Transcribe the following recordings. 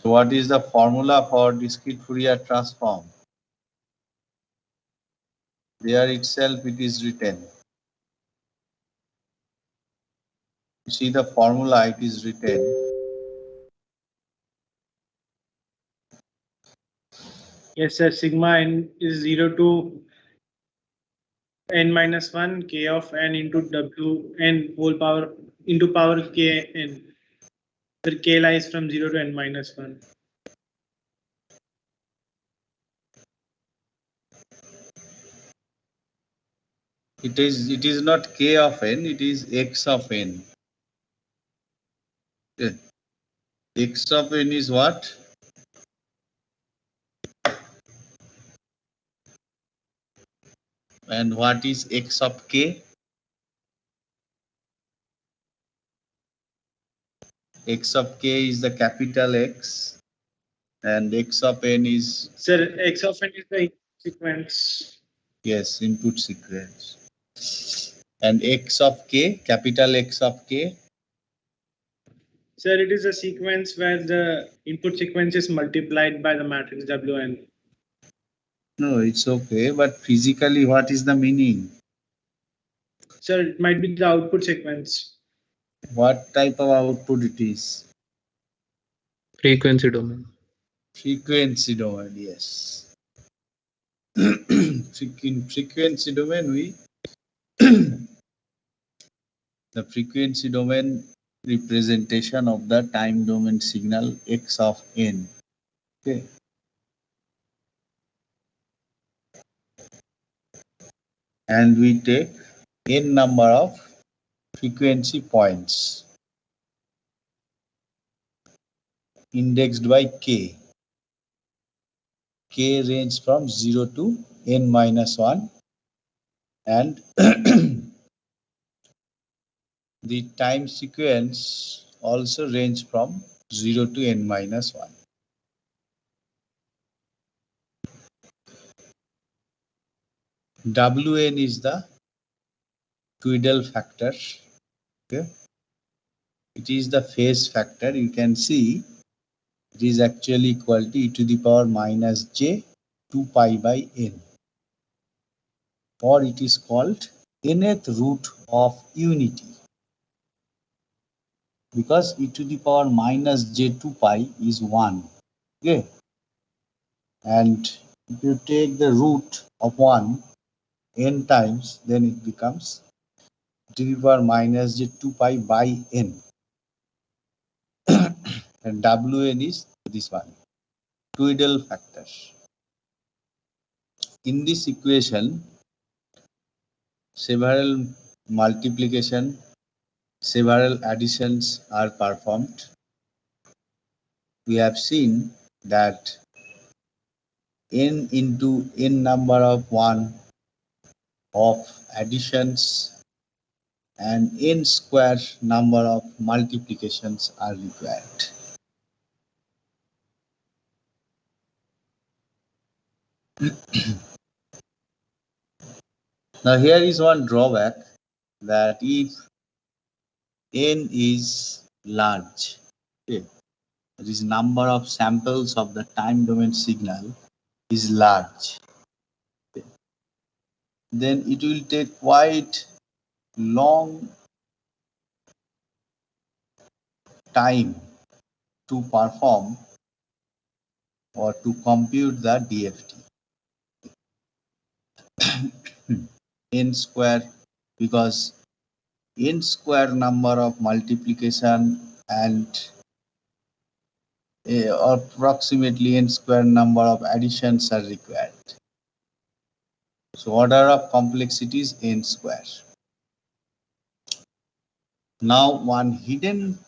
So what is the formula for discrete Fourier transform? There itself it is written. You see the formula, it is written. Yes, sir. Sigma n is 0 to n minus 1 k of n into w n whole power into power k n, where k lies from 0 to n minus 1. It is not k of n, it is x of n. Okay. X of n is what? And what is x of k? X of k is the capital X, and x of n is, Sir, x of n is the sequence. yes, input sequence. And x of k, capital X of k, Sir, it is a sequence where the input sequence is multiplied by the matrix Wn. no, it's okay, but physically, what is the meaning? Sir, it might be the output sequence. What type of output it is? Frequency domain. Frequency domain, yes. In frequency domain, the frequency domain representation of the time domain signal x of n. Okay. And we take n number of frequency points indexed by k. K range from 0 to n minus 1, and the time sequence also range from 0 to n minus 1. Wn is the Twiddle factor. Okay. It is the phase factor. You can see it is actually equal to e to the power minus j 2 pi by n, or it is called nth root of unity, because e to the power minus j 2 pi is 1. Okay. And if you take the root of 1 n times, then it becomes e to the power minus j 2 pi by n. And Wn is this one, Twiddle factor. In this equation, several multiplication, several additions are performed. We have seen that n into n number of 1 of additions and n square number of multiplications are required. Now here is one drawback, that if n is large, okay, that is number of samples of the time domain signal is large, okay, then it will take quite long time to perform or to compute the DFT. N square, because n square number of multiplication and approximately n square number of additions are required. So order of complexity is n square. Now one hidden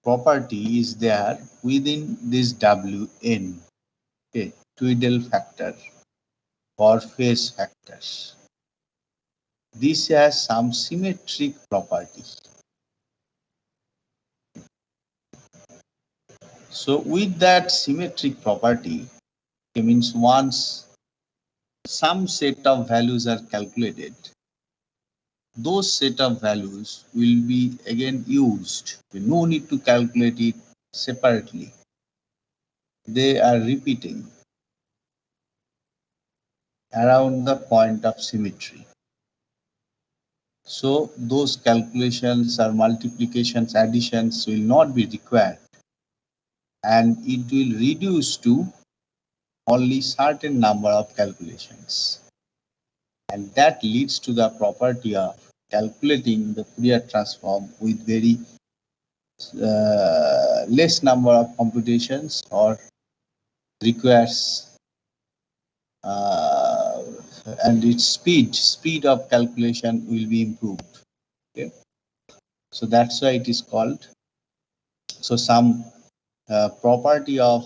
property is there within this Wn, okay, Twiddle factor or phase factors. This has some symmetric property. So with that symmetric property, it means once some set of values are calculated, those set of values will be again used. No need to calculate it separately. They are repeating around the point of symmetry. So those calculations or multiplications, additions will not be required, and it will reduce to only certain number of calculations. And that leads to the property of calculating the Fourier transform with very less number of computations, or requires uh, and its speed of calculation will be improved. Okay? So that's why it is called. So some property of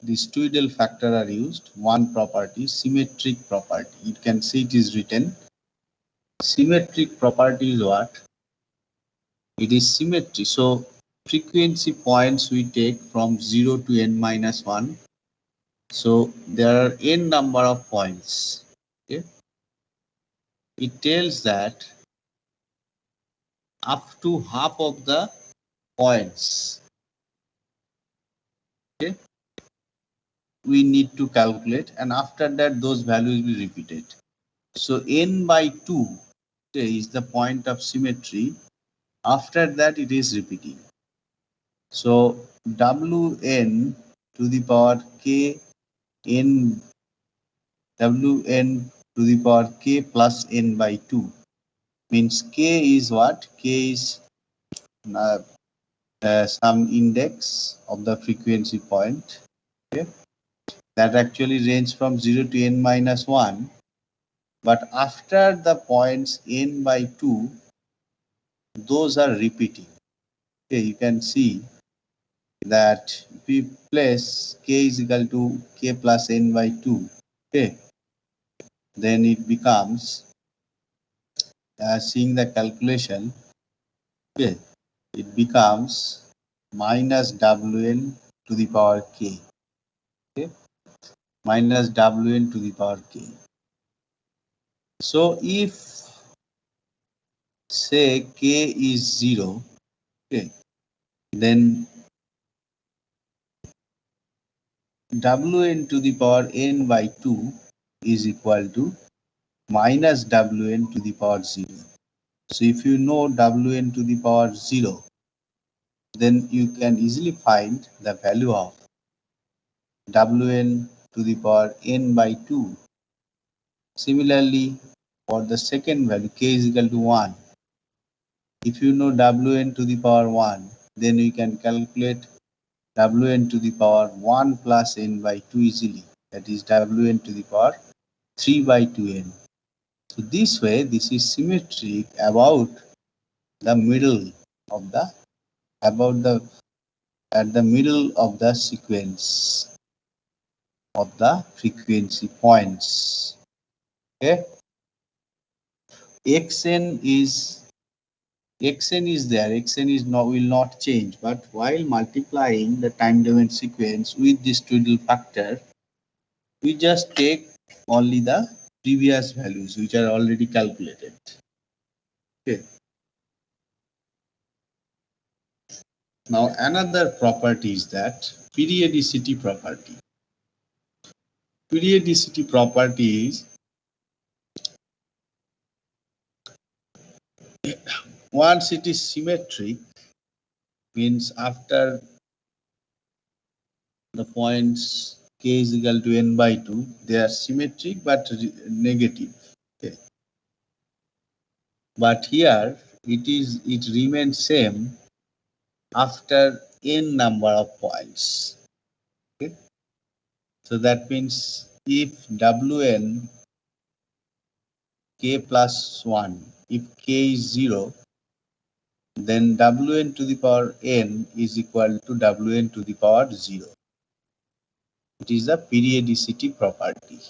this Tweedle factor are used. One property, symmetric property. You can see it is written. Symmetric property is what? It is symmetry. So frequency points we take from 0 to n minus 1. So there are n number of points. Okay? It tells that up to half of the points, okay, we need to calculate, and after that those values will be repeated. So n by 2, okay, is the point of symmetry. After that it is repeating. So wn to the power k n, wn to the power k plus n by 2 means k is what? K is uh, some index of the frequency point, okay, that actually range from 0 to n minus 1. But after the points n by 2, those are repeating. Okay, you can see that if we place k is equal to k plus n by 2, okay, then it becomes, seeing the calculation, okay, it becomes minus wn to the power k, okay, minus wn to the power k. So if say k is 0, okay, then wn to the power n by 2 is equal to minus wn to the power 0. So if you know wn to the power 0, then you can easily find the value of wn to the power n by 2. Similarly, for the second value k is equal to 1, if you know wn to the power 1, then you can calculate wn to the power 1 plus n by 2 easily. That is wn to the power 3 by 2n. So this way, this is symmetric about the middle of the, about the, at the middle of the sequence of the frequency points. Okay, xn is there. Xn is not, will not change, but while multiplying the time domain sequence with this Tweedle factor, we just take only the previous values which are already calculated. Okay. Now another property is that periodicity property. Periodicity property is, once it is symmetric, means after the points k is equal to n by 2, they are symmetric but negative. Okay. But here it remains same after n number of points. Okay. So that means if wn k plus 1, if k is 0, then wn to the power n is equal to wn to the power 0. It is a periodicity property.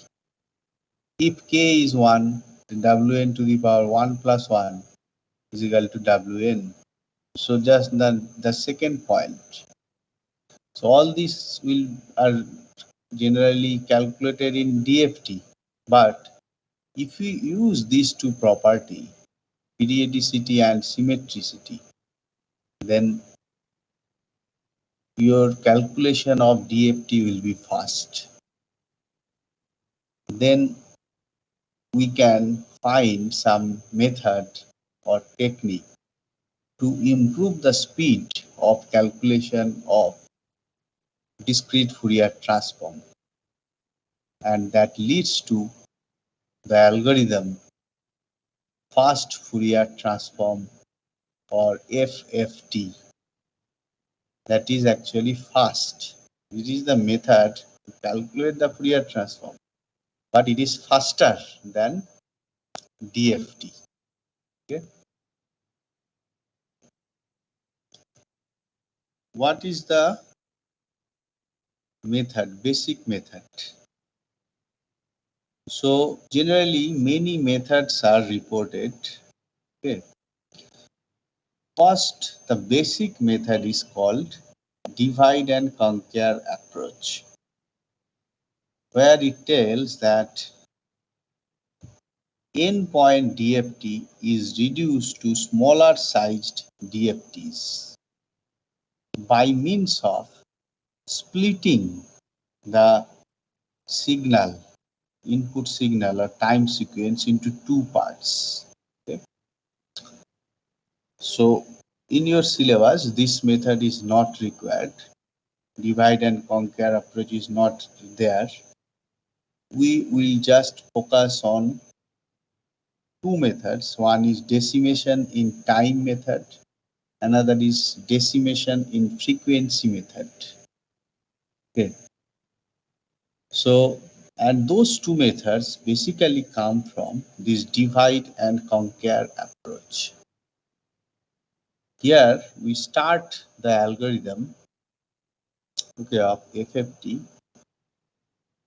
If k is 1, then wn to the power 1 plus 1 is equal to wn. So just the second point. So all these will are generally calculated in DFT. But if we use these two property, periodicity and symmetricity, then your calculation of DFT will be fast. Then we can find some method or technique to improve the speed of calculation of discrete Fourier transform, and that leads to the algorithm fast Fourier transform or FFT. That is actually fast. It is the method to calculate the Fourier transform, but it is faster than DFT. Okay. What is the method, basic method? So generally many methods are reported. Okay. First, the basic method is called divide and conquer approach, where it tells that n-point DFT is reduced to smaller sized DFTs by means of splitting the signal, input signal or time sequence into two parts. Okay. So in your syllabus, this method is not required. Divide and conquer approach is not there. We will just focus on two methods. One is decimation in time method, another is decimation in frequency method. Okay. So, and those two methods basically come from this divide and conquer approach. Here we start the algorithm, okay, of FFT,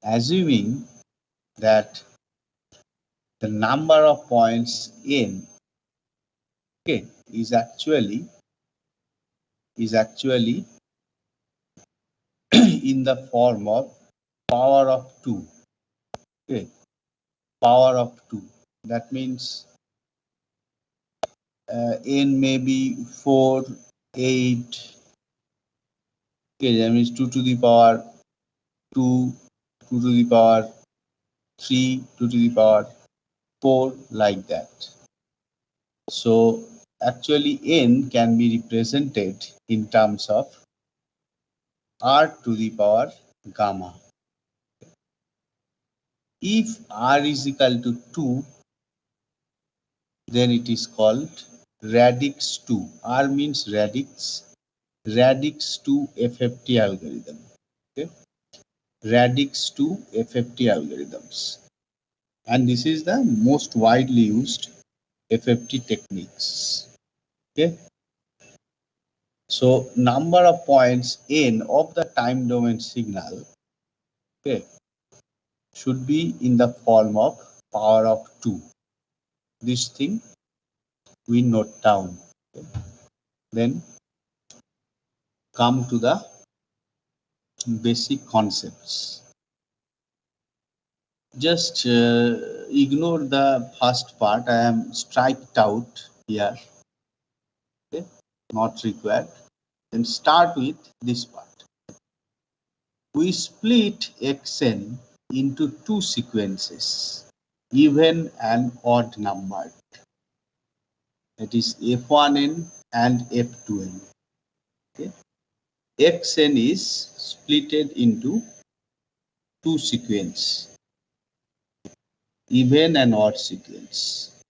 assuming that the number of points n, okay, is actually in the form of power of 2. Okay, power of 2. That means n may be 4, 8. Okay, that means 2 to the power 2, 2 to the power 3, 2 to the power 4, like that. So actually n can be represented in terms of r to the power gamma. If r is equal to 2, then it is called radix 2. R means radix 2 FFT algorithm. Okay, radix 2 FFT algorithms, and this is the most widely used FFT techniques. Okay, so number of points n of the time domain signal, okay, should be in the form of power of 2. This thing we note down. Okay. Then come to the basic concepts. Just ignore the first part. I am striked out here. Okay, not required. Then start with this part. We split xn into two sequences, even and odd numbered. That is f1n and f2n. Okay. Xn is splitted into two sequences, even and odd sequence.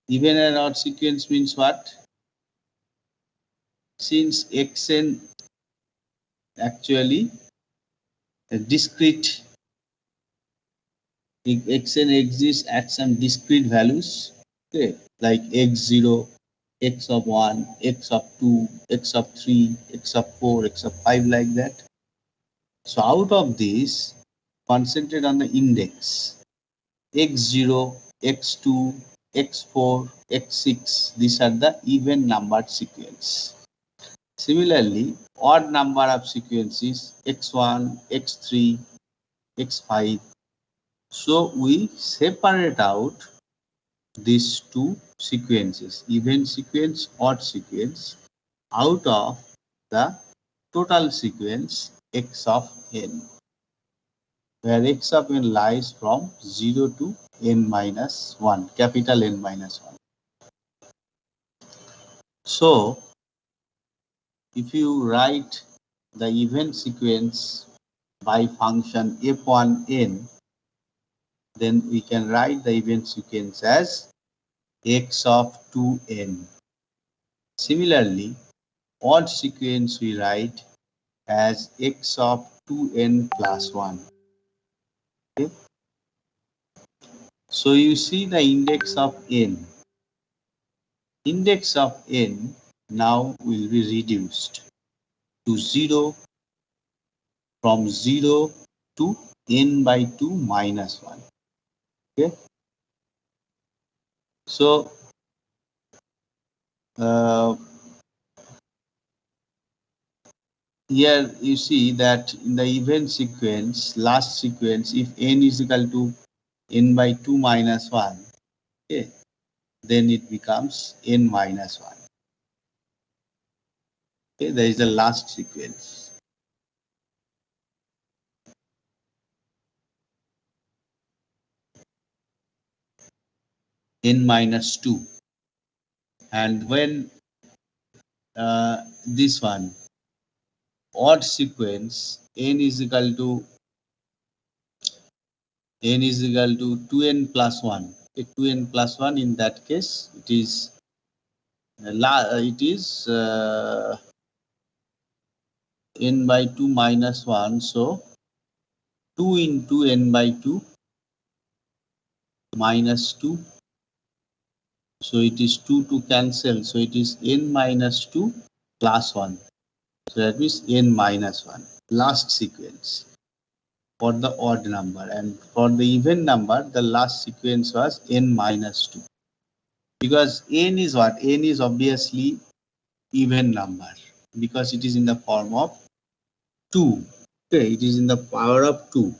Even and odd sequence means what? Since xn actually a discrete, xn exists at some discrete values, okay, like x0, x of 1, x of 2, x of 3, x of 4, x of 5, like that. So out of this, concentrate on the index x0, x2, x4, x6. These are the even numbered sequence. Similarly, odd number of sequences x1, x3, x5. So we separate out these two sequences, even sequence, odd sequence, out of the total sequence x of n, where x of n lies from 0 to n minus 1, capital N minus 1. So, if you write the event sequence by function f1n, then we can write the event sequence as x of 2n. Similarly, odd sequence we write as x of 2n plus 1. Okay? So you see the index of n. Index of n now will be reduced to 0 from 0 to n by 2 minus 1. Okay? So uh, here you see that in the event sequence, last sequence, if n is equal to n by 2 minus 1, okay, then it becomes n minus 1. Okay, there is the last sequence. N minus 2. And when this one, odd sequence, n is equal to 2n plus 1. Okay, 2n plus 1, in that case, it is n by 2 minus 1. So 2 into n by 2 minus 2. So it is 2 to cancel. So it is n minus 2 plus 1. So that means n minus 1. Last sequence for the odd number, and for the even number the last sequence was n minus 2, because n is what? N is obviously even number because it is in the form of 2. Okay, it is in the power of 2.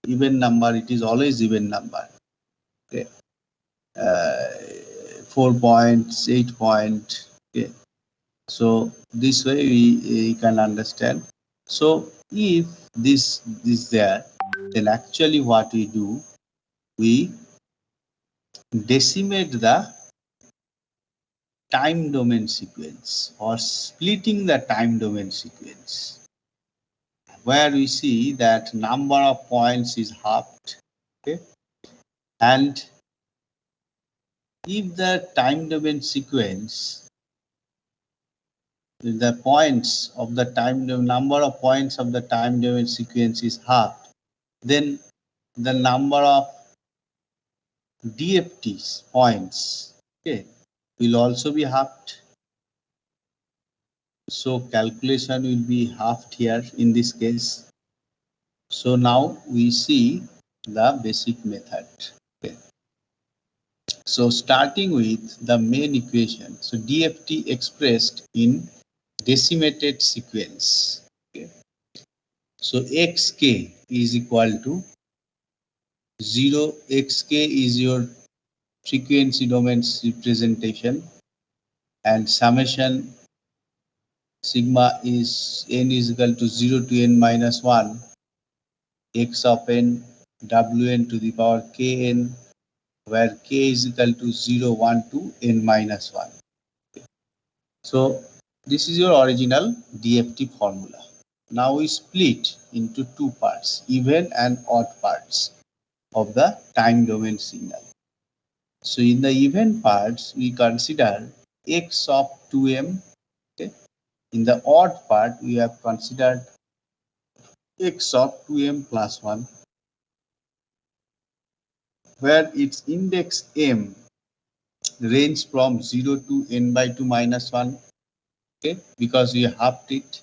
Even number, it is always even number. Okay, 4 points, 8 point. Okay, so this way we can understand. So if this is there, then actually what we do, we decimate the time domain sequence or splitting the time domain sequence, where we see that number of points is halved. Okay, and if the time domain sequence, the points of the time number of points of the time domain sequence is halved, then the number of DFTs points, okay, will also be halved. So calculation will be halved here in this case. So now we see the basic method. Okay. So starting with the main equation, so DFT expressed in decimated sequence. Okay. So xk is equal to 0. Xk is your frequency domain representation, and summation sigma is n is equal to 0 to n minus 1 x of n wn to the power kn, where k is equal to 0, 1 to n minus 1. So this is your original DFT formula. Now we split into two parts, even and odd parts of the time domain signal. So in the even parts, we consider x of 2m. Okay. In the odd part, we have considered x of 2m plus 1, where its index m range from 0 to n by 2 minus 1. Okay, because we halved it.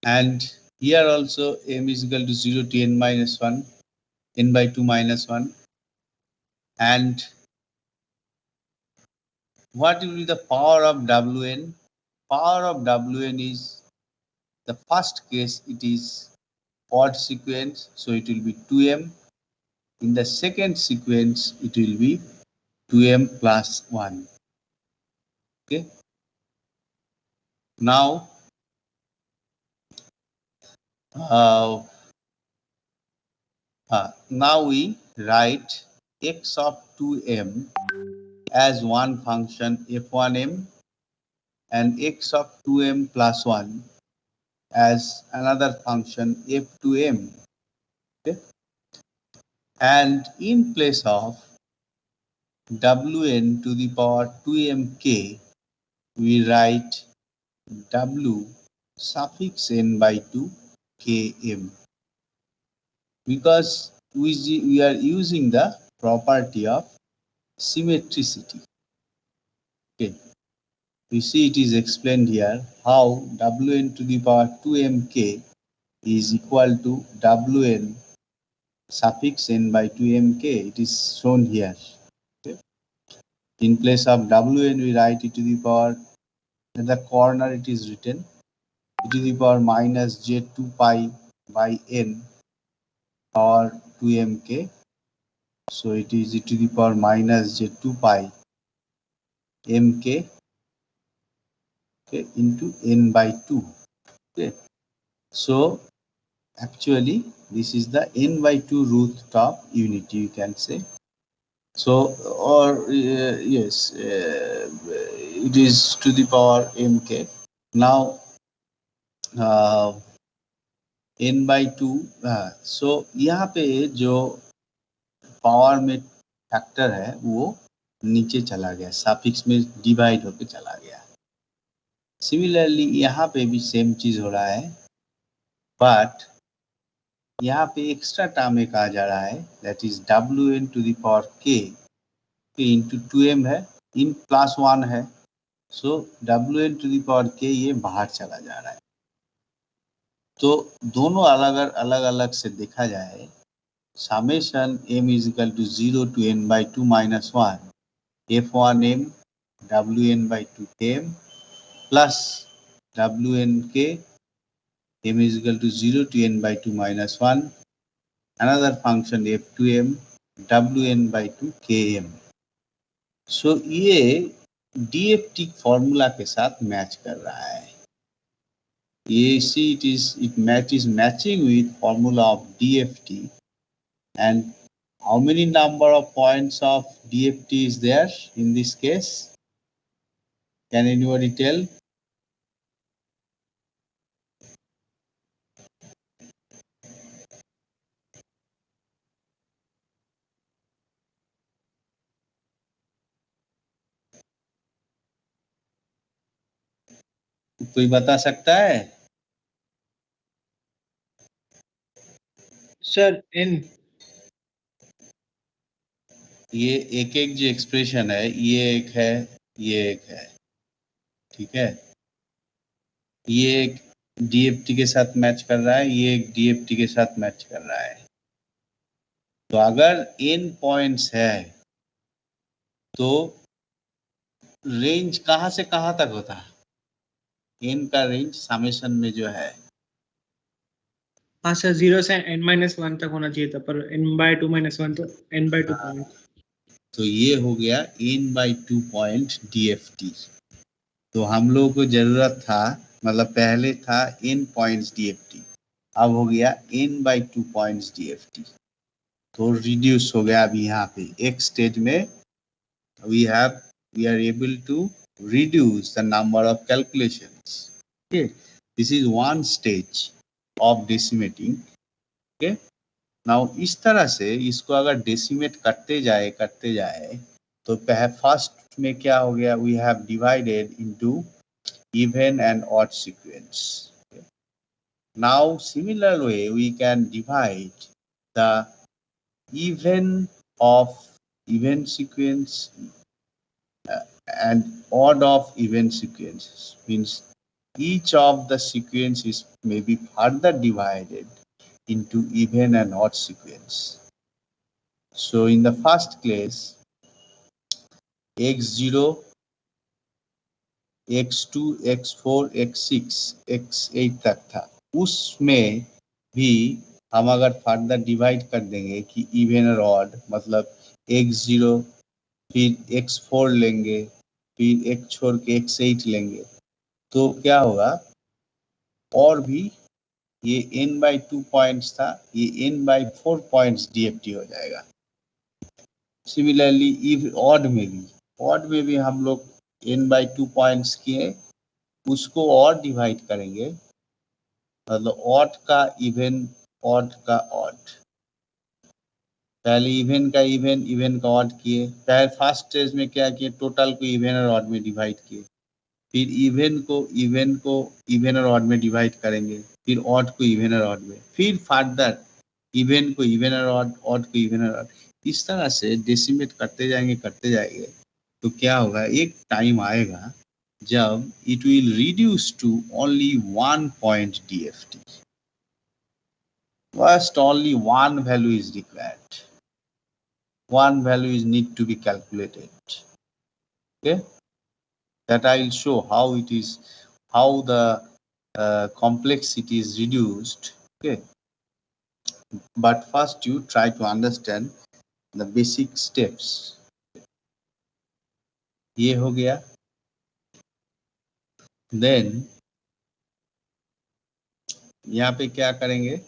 And here also m is equal to 0 to n minus 1, n by 2 minus 1. And what will be the power of Wn? Power of Wn is, the first case, it is odd sequence, so it will be 2m. In the second sequence, it will be 2m plus 1. Okay. Now Uh, Now we write x of 2m as one function f1m and x of 2m plus 1 as another function f2m. Okay? And in place of wn to the power 2mk, we write w suffix n by 2 km, because we are using the property of symmetricity. Okay. You see it is explained here how wn to the power 2mk is equal to wn suffix n by 2mk. It is shown here. Okay. In place of wn, we write e to the power, at the corner it is written e to the power minus j2 pi by n power 2mk. So it is e to the power minus j2 pi mk, okay, into n by 2. Okay. So actually this is the n by 2 root of unity, you can say. So, or yes, it is to the power mk. Now n by 2, so यहाँ पे जो power में factor है वो नीचे चला गया, suffix में डिवाइड होके चला गया. सिमिलरली यहाँ पे भी सेम चीज हो रहा है, बट यहाँ पे एक्स्ट्रा टर्म एक आ जा रहा है, that is W N to the power K into 2m है, इन प्लस 1 है. So W N to the power K ये बाहर चला जा रहा है. तो दोनों अलग अलग से देखा जाए, summation m is equal to 0 to n by 2 minus 1 f1m wn by 2 km plus wnk m is equal to 0 to n by 2 minus 1 another function f2m wn by 2 km. सो ये डीएफटी फॉर्मूला के साथ match कर रहा है. ये सी it is matching with formula of DFT. And how many number of points of DFT is there in this case? Can anybody tell? कोई बता सकता है? Sir n. ये एक एक जो एक्सप्रेशन है, ये एक है, ये एक है, ठीक है. ये एक डीएफटी के साथ मैच कर रहा है, ये एक डीएफटी के साथ मैच कर रहा है. तो अगर n पॉइंट्स है तो रेंज कहाँ से कहाँ तक होता है? n का रेंज समेशन में जो है, हाँ सर, 0 से n-1 तक होना चाहिए था, पर n/2-1 तो n/2 पॉइंट. तो ये हो गया n by 2 पॉइंट DFT. तो हम लोगों को जरूरत था, मतलब पहले था n पॉइंट्स DFT, अब हो गया n by 2 पॉइंट्स DFT. तो रिड्यूस हो गया. अभी यहाँ पे एक स्टेज में we are able to reduce the number of calculations. Okay, this is one stage of decimating. Okay, now इस तरह से इसको अगर डेसिमेट करते जाए तो फर्स्ट में क्या हो गया, we have divided into even and odd sequence. Okay. Now similar way we can divide the even of event sequence and odd of event sequences, means each of the sequences may be further divided into even and odd sequence. So in the first case, x0, x2, x4, x6, x8 तक था, उसमें भी हम अगर further divide कर देंगे कि even और ऑड, मतलब x0 फिर x4 लेंगे, फिर x छोड़ के x8 लेंगे, तो क्या होगा, और भी ये n/2 पॉइंट्स था, ये n/4 पॉइंट्स DFT हो जाएगा। सिमिलरली इफ ऑड में भी हम लोग n/2 पॉइंट्स किए, उसको और डिवाइड करेंगे, मतलब ऑड का इवन, ऑड का ऑड। पहले इवन का इवन का ऑड किए। पहले फर्स्ट स्टेज में क्या किए, टोटल को इवन और ऑड में डिवाइड किए, फिर इवन को इवन और ऑड में डिवाइड करेंगे, फिर ऑड को इवन और ऑड में, फिर फर्दर इवन को इवन और ऑड, ऑड को इवन और ऑड। इस तरह से डेसिमेट करते जाएंगे तो क्या होगा, एक टाइम आएगा जब it will reduce to only 1 point DFT। First only one value is required, one value is need to be calculated. Okay, that I will show how it is, how the complexity is reduced. Okay, but first you try to understand the basic steps. ये हो गया। Then यहाँ पे क्या करेंगे,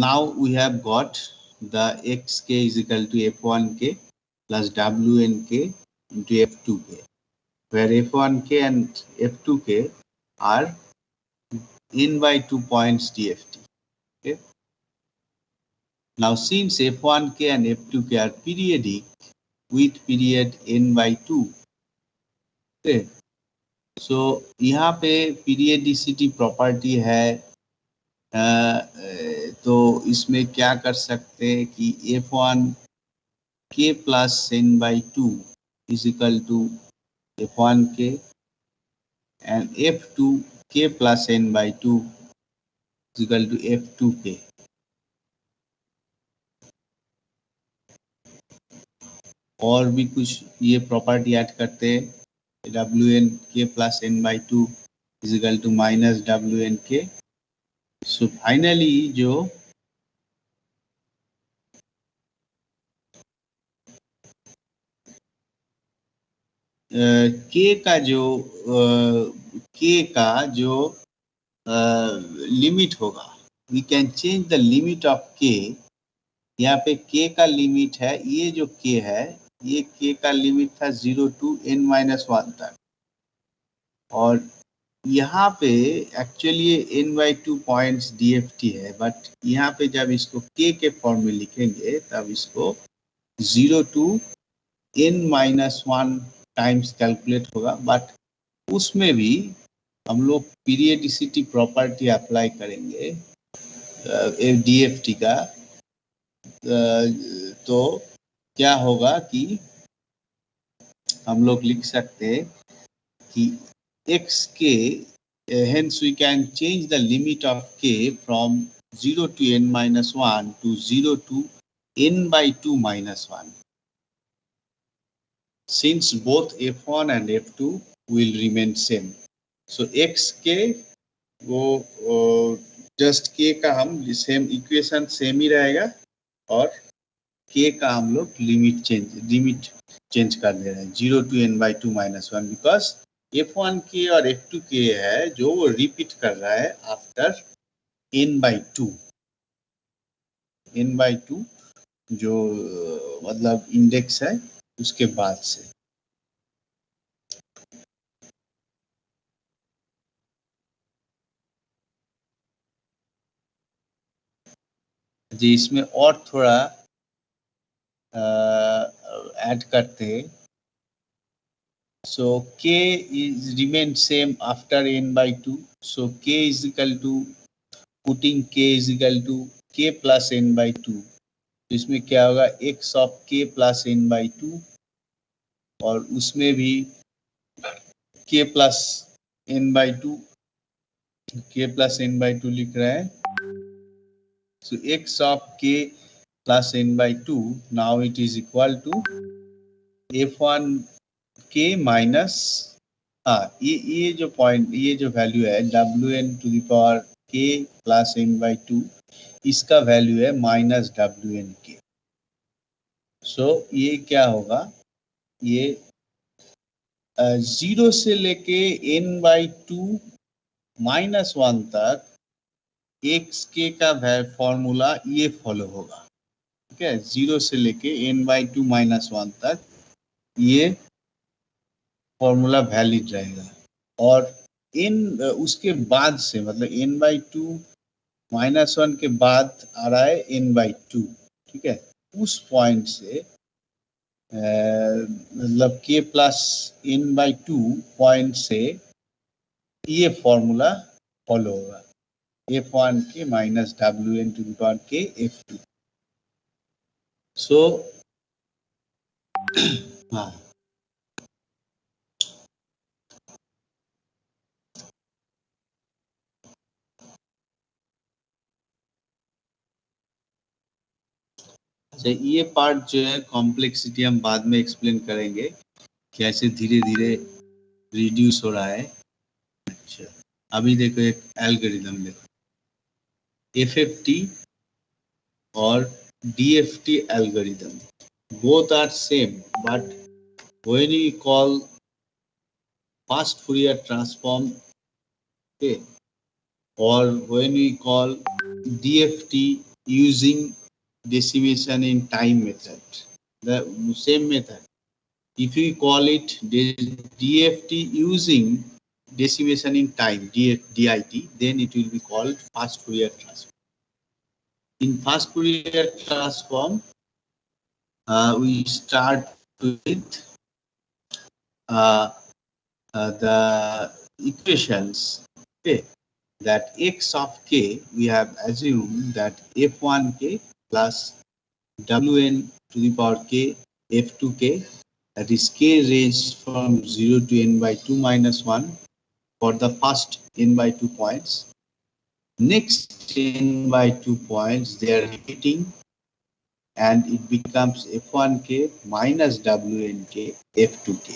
now we have got the xk is equal to f1k plus wnk into f2k, where f1k and f2k are n/2 points DFT. Okay. Now since f1k and f2k are periodic with period n/2, okay, so यहाँ पे periodicity property है, तो इसमें क्या कर सकते हैं कि f1k plus n/2 is equal to f1k and f2k plus n/2 is equal to f2k. और भी कुछ ये प्रॉपर्टी ऐड करते हैं, wnk plus n/2 is equal to minus wnk. So finally जो k का जो लिमिट होगा, we can change the limit of k। यहाँ पे k का लिमिट है, ये जो k है, ये k का लिमिट था 0 to n-1 तक, और यहाँ पे एक्चुअली n/2 पॉइंट्स DFT है, बट यहाँ पे जब इसको k के फॉर्म में लिखेंगे तब इसको 0 to n-1 टाइम्स कैलकुलेट होगा, बट उसमें भी हम लोग पीरियडिसिटी प्रॉपर्टी अप्लाई करेंगे DFT का। तो क्या होगा कि हम लोग लिख सकते हैं कि xk, hence we can change the limit of k from 0 to n-1 to 0 to n/2 minus 1, since both f1 and f2 will remain same. So xk वो जस्ट k का हम सेम इक्वेशन सेम ही रहेगा, और k का हम लोग limit change कर दे रहे हैं 0 to n/2 minus 1, because f1k और f2k है जो वो रिपीट कर रहा है आफ्टर n/2 जो मतलब इंडेक्स है उसके बाद से। जी इसमें और थोड़ा ऐड करते हैं। So k is remain same after n/2. So k is equal to, putting k is equal to k plus n/2. तो इसमें क्या होगा, x of k plus n/2, और उसमें भी k plus n/2 लिख रहे हैं। So x of k plus n/2, now it is equal to f1k minus, ये जो पॉइंट, ये जो वैल्यू है wn to the power k plus n/2, इसका वैल्यू है माइनस wnk। सो ये क्या होगा, ये 0 से लेके n/2 - 1 तक एक्स के का फॉर्मूला ये फॉलो होगा। ठीक है, 0 से लेके n/2 - 1 तक ये फॉर्मूला वैलिड रहेगा। और इन उसके बाद से मतलब n/2 - 1 के बाद आ रहा है n/2। ठीक है, उस पॉइंट से मतलब k प्लस n/2 पॉइंट से ये फॉर्मूला फॉलो होगा, f1k माइनस wn⁴ f2। सो हाँ, अच्छा ये पार्ट जो है कॉम्प्लेक्सिटी हम बाद में एक्सप्लेन करेंगे, कैसे धीरे धीरे रिड्यूस हो रहा है। अच्छा, अभी देखो एक एल्गोरिदम देखो, FFT और DFT algorithm, both are same, but when we call fast Fourier transform, okay, or when we call DFT using decimation in time method, the same method. If we call it DFT using decimation in time, DIT, then it will be called fast Fourier transform. In fast Fourier transform, we start with uh, the equations, okay, that x of k, we have assumed that f1k plus wn⁴k f2k, that is k ranged from 0 to n/2 - 1 for the first n/2 points. Next n/2 points they are repeating, and it becomes f1k minus wnk f2k.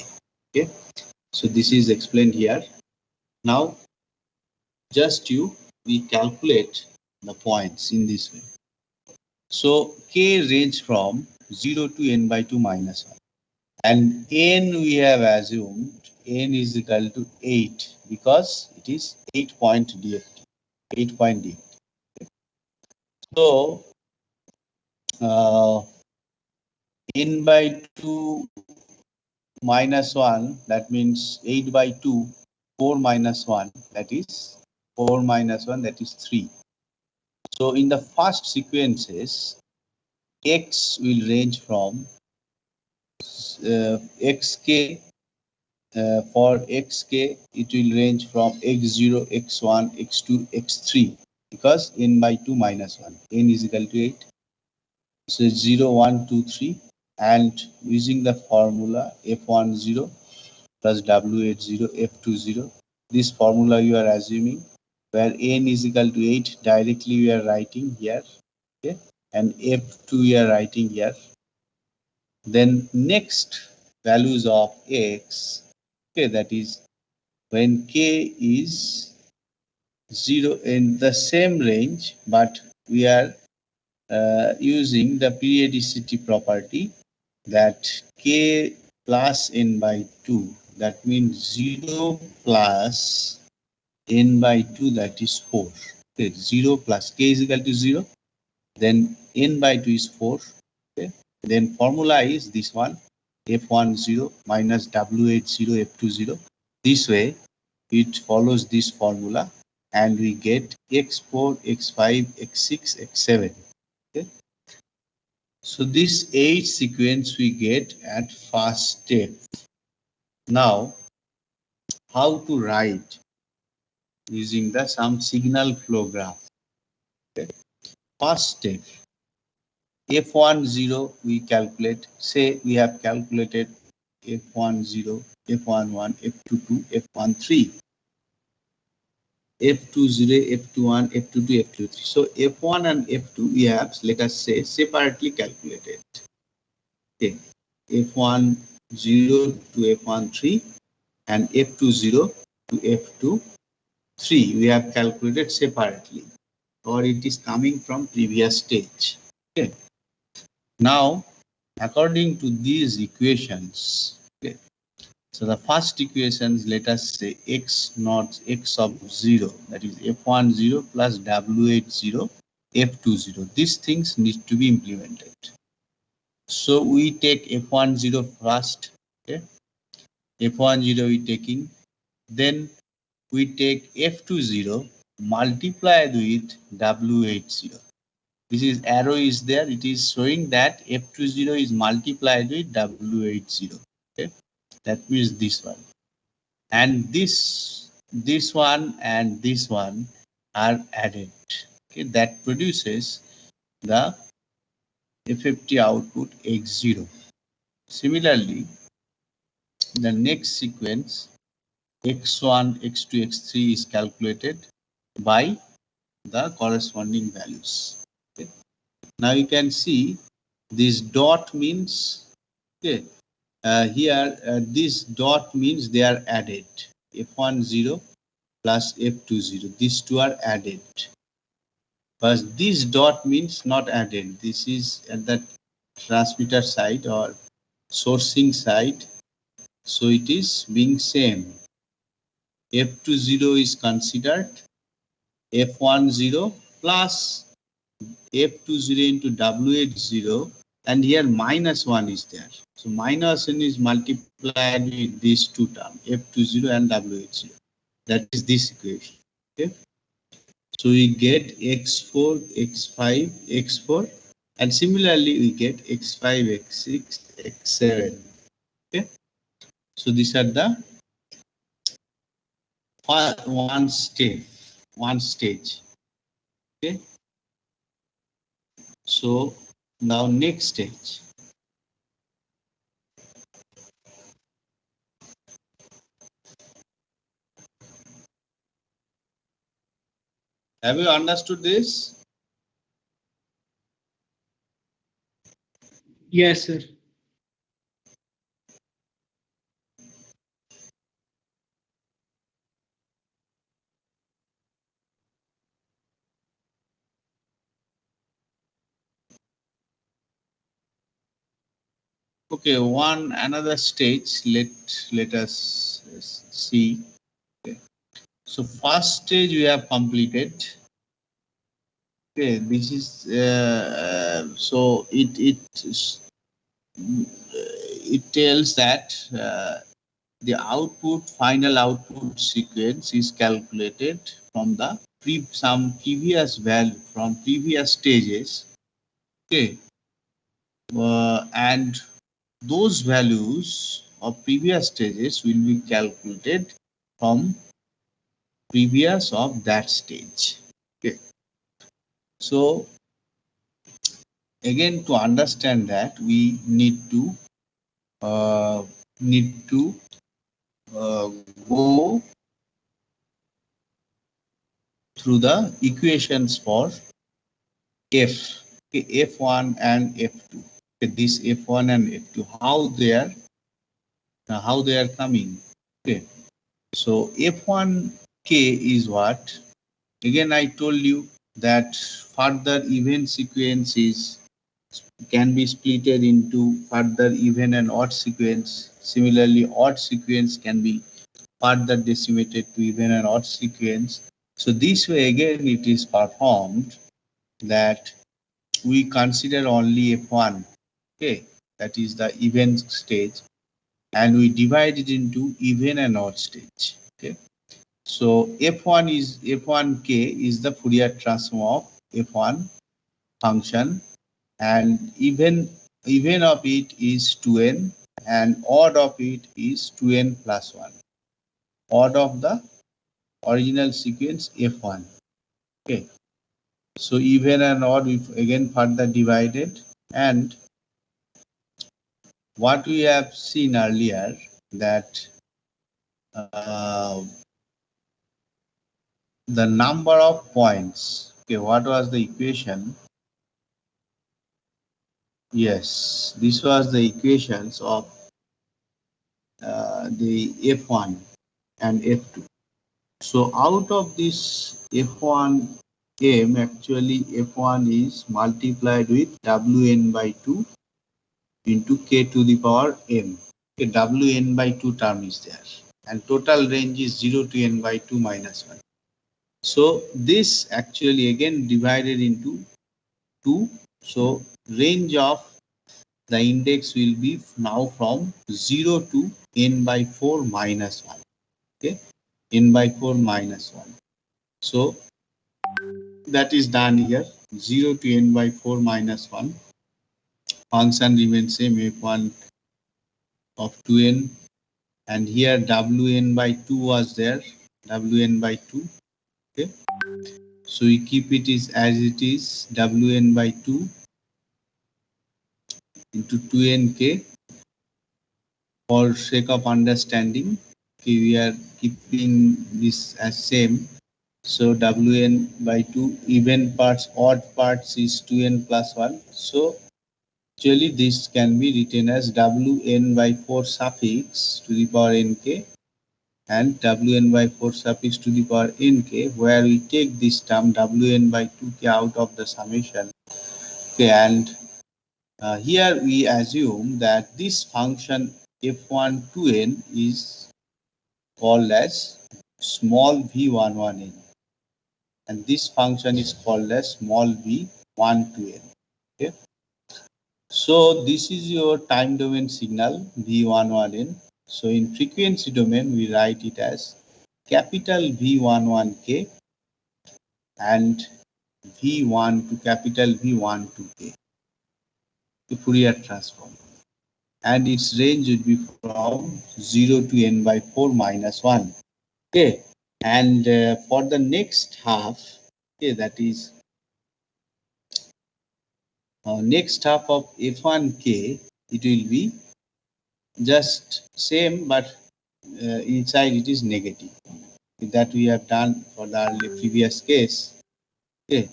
Okay, so this is explained here. Now just we calculate the points in this way. So k range from 0 to n/2 - 1, and n we have assumed n is equal to 8 because it is 8-point DFT, 8-point DFT. So n/2 - 1, that means 8/2, 4 minus 1, that is 4 minus 1, that is 3. So in the first sequences, x will range from xk. For xk, it will range from x0, x1, x2, x3, because n/2 - 1, n is equal to 8. So 0, 1, 2, 3, and using the formula f10 plus w80 f20, this formula you are assuming, where n is equal to 8 directly we are writing here, okay, and f2 we are writing here. Then next values of x, okay, that is when k is 0 in the same range, but we are using the periodicity property, that k plus n/2, that means 0 plus n/2, that is 4. Okay, 0 plus k is equal to 0, then n/2 is 4. Okay, then formula is this one, f10 minus w80 f20. This way it follows this formula, and we get x4, x5, x6, x7. Okay, so this 8 sequence we get at first step. Now how to write using the some signal flow graph. Okay, first step, f10 we calculate, say we have calculated f10, f11, f22, f13, f20, f21, f22, f23. So f1 and f2 we have, let us say, separately calculated. Okay, f10 to f13 and f20 to f23 we have calculated separately, or it is coming from previous stage. Okay, now according to these equations, okay, So the first equations, let us say x naught x of 0, that is f10 plus w80 f20. These things need to be implemented. So we take f10 first. Okay, f10 we taking, then we take f20 multiplied with w80. This is arrow is there, it is showing that f20 is multiplied with w80. Okay, that means this one, and this one and this one are added. Okay, that produces the FFT output x0. Similarly, the next sequence x1, x2, x3 is calculated by the corresponding values. Okay. Now you can see this dot means, okay, here this dot means they are added, f10 plus f20, these two are added, but this dot means not added. This is at the transmitter side or sourcing side, so it is being same. F20 is considered, f10 plus f20 into w80, and here minus 1 is there. So minus 1 is multiplied with these two terms, f20 and w80. That is this equation. Okay. So we get x4, x5, x4, and similarly we get x5, x6, x7. Okay. So these are the one stage. Okay. So now next stage. Have you understood this? Yes, sir. Okay, one another stage. Let us see. Okay. So first stage we have completed. Okay, this is so it tells that the final output sequence is calculated from the some previous value from previous stages. Okay, and those values of previous stages will be calculated from previous of that stage. Okay, so again, to understand that, we uh, need to go through the equations for f, okay, f1 and f2. Okay, this f1 and f2, how they are coming. Okay, so f1k is what? Again, I told you that further event sequence is can be splitted into further even and odd sequence. Similarly, odd sequence can be further decimated to even and odd sequence. So this way again it is performed that we consider only f1, okay, that is the even stage, and we divide it into even and odd stage. Okay, so f1k is the Fourier transform of f1 function, and even of it is 2n, and odd of it is 2n plus 1, odd of the original sequence f1. Okay, so even and odd we again further divided, and what we have seen earlier that uh, the number of points. Okay, what was the equation? Yes, this was the equations of the f1 and f2. So out of this f1 m, actually f1 is multiplied with wn by 2 into k to the power m. Okay, Wn by 2 term is there, and total range is 0 to n by 2 minus 1. So this actually again divided into 2. So range of the index will be now from 0 to n by 4 minus 1. Okay, n by 4 minus 1. So that is done here. 0 to n by 4 minus 1. Function remains same, f1 of 2n, and here wn by 2 was there, wn by 2. Okay, so we keep it is as it is, wn by 2 into 2nk. For sake of understanding, okay, we are keeping this as same. So wn by 2, even parts, odd parts is 2n plus 1. So actually this can be written as wn by 4 suffix to the power nk, and wn by 4 suffix to the power nk, where we take this term wn by 2k out of the summation. Okay, and here we assume that this function f1 to n is called as small v11n, and this function is called as small v1 to n. Okay, so this is your time domain signal v11n. So in frequency domain we write it as capital V11k and V1 to capital V12k, the Fourier transform, and its range would be from 0 to n by 4 minus 1. Okay, and for the next half, okay, that is next half of f1k, it will be just same, but inside it is negative. That we have done for the early previous case. Okay.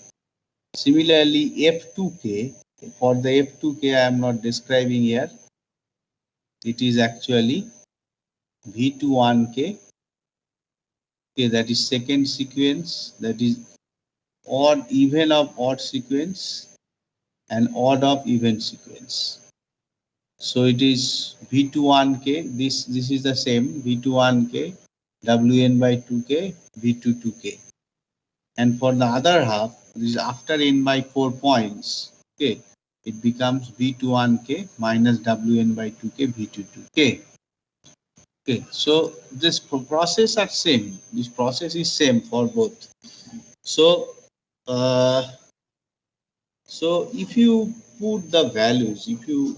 Similarly, f2k, for the f2k I am not describing here. It is actually v21k. Okay, that is second sequence, that is odd even of odd sequence and odd of even sequence. So it is v21k. This is the same v21k, wn by 2k, v22k. And for the other half, this is after n by 4 points. Okay, it becomes v21k minus wn by 2k v22k. Okay, so this process are same. This process is same for both. So uh, so if you put the values, if you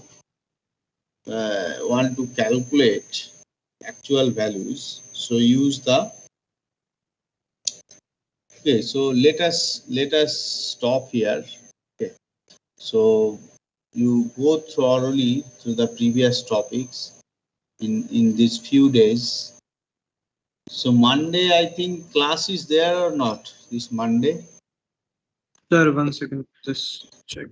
want to calculate actual values, so use the, okay, so let us stop here. Okay, so you go thoroughly through the previous topics in these few days. So Monday, I think class is there or not this Monday? Sir, 1 second, just check.